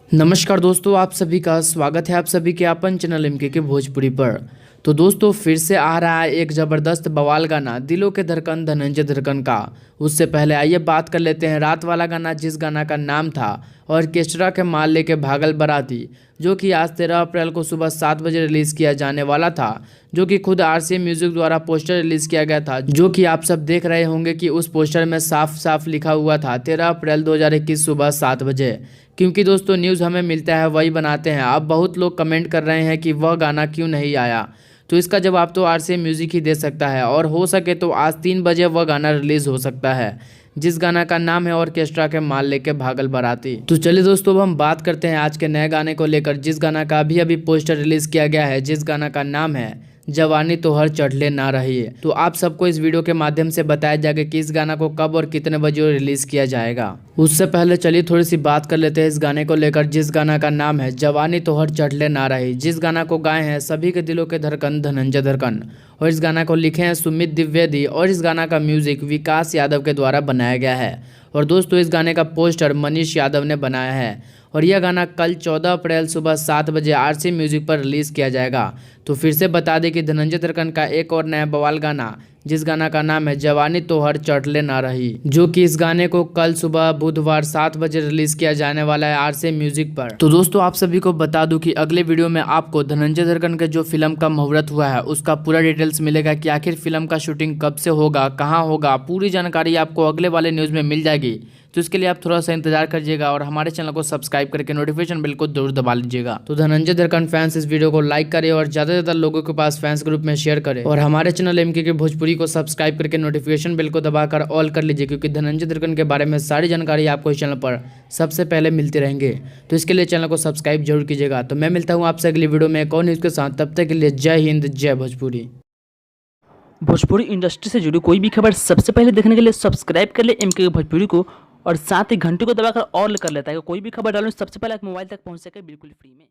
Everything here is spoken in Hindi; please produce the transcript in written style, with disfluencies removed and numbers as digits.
नमस्कार दोस्तों, आप सभी का स्वागत है आप सभी के अपन चैनल एमके के भोजपुरी पर। तो दोस्तों फिर से आ रहा है एक ज़बरदस्त बवाल गाना दिलों के धड़कन धनंजय धड़कन का। उससे पहले आइए बात कर लेते हैं रात वाला गाना, जिस गाना का नाम था ऑर्केस्ट्रा के माल लेके भागल बराती, जो कि आज 13 अप्रैल को सुबह 7 बजे रिलीज़ किया जाने वाला था। जो कि खुद RCA म्यूजिक द्वारा पोस्टर रिलीज़ किया गया था, जो कि आप सब देख रहे होंगे कि उस पोस्टर में साफ साफ लिखा हुआ था 13 अप्रैल 2021 सुबह 7 बजे। क्योंकि दोस्तों न्यूज़ हमें मिलता है वही बनाते हैं। अब बहुत लोग कमेंट कर रहे हैं कि वह गाना क्यों नहीं आया, तो इसका जवाब तो RCA म्यूजिक ही दे सकता है, और हो सके तो आज 3 बजे वह गाना रिलीज़ हो सकता है, जिस गाना का नाम है ऑर्केस्ट्रा के माल लेके भागल बराती। तो चलिए दोस्तों अब हम बात करते हैं आज के नए गाने को लेकर, जिस गाना का अभी अभी पोस्टर रिलीज़ किया गया है, जिस गाना का नाम है जवानी तो हर चढ़ले ना रही है। तो आप सबको इस वीडियो के माध्यम से बताया जाएगा कि इस गाना को कब और कितने बजे रिलीज किया जाएगा। उससे पहले चलिए थोड़ी सी बात कर लेते हैं इस गाने को लेकर, जिस गाना का नाम है जवानी तो हर चढ़ले ना रही, जिस गाना को गाए हैं सभी के दिलों के धड़कन धनंजय धड़कन, और इस गाना को लिखे हैं सुमित द्विवेदी, और इस गाना का म्यूजिक विकास यादव के द्वारा बनाया गया है। और दोस्तों इस गाने का पोस्टर मनीष यादव ने बनाया है, और यह गाना कल 14 अप्रैल सुबह 7 बजे RCA म्यूजिक पर रिलीज़ किया जाएगा। तो फिर से बता दें कि धनंजय धड़कन का एक और नया बवाल गाना, जिस गाना का नाम है जवानी तो हर चढ़ले ना रही, जो कि इस गाने को कल सुबह बुधवार 7 बजे रिलीज किया जाने वाला है RCA म्यूजिक पर। तो दोस्तों आप सभी को बता दूं कि अगले वीडियो में आपको धनंजय धड़कन के जो फिल्म का मुहूर्त हुआ है उसका पूरा डिटेल्स मिलेगा, कि आखिर फिल्म का शूटिंग कब से होगा, कहाँ होगा, पूरी जानकारी आपको अगले वाले न्यूज़ में मिल जाएगी। तो इसके लिए आप थोड़ा सा इंतजार करिएगा और हमारे चैनल को सब्सक्राइब करके नोटिफिकेशन बिल को जरूर दबा लीजिएगा। तो धनंजय धड़कन फैंस इस वीडियो को लाइक करें और ज़्यादा से ज़्यादा लोगों के पास फैंस ग्रुप में शेयर करें, और हमारे चैनल एमके के भोजपुरी को सब्सक्राइब करके नोटिफिकेशन बिल को दबाकर ऑल कर लीजिए, क्योंकि धनंजय धड़कन के बारे में सारी जानकारी आपको इस चैनल पर सबसे पहले मिलती रहेंगे। तो इसके लिए चैनल को सब्सक्राइब जरूर कीजिएगा। तो मैं मिलता हूँ आपसे अगली वीडियो में एक और न्यूज़ के साथ, तब तक के लिए जय हिंद जय भोजपुरी। भोजपुरी इंडस्ट्री से जुड़ी कोई भी खबर सबसे पहले देखने के लिए सब्सक्राइब कर ले एमके भोजपुरी को, और साथ ही घंटे को दबाकर ऑल कर लेता है, कोई भी खबर डालूं सबसे पहले आप मोबाइल तक पहुंच सके बिल्कुल फ्री में।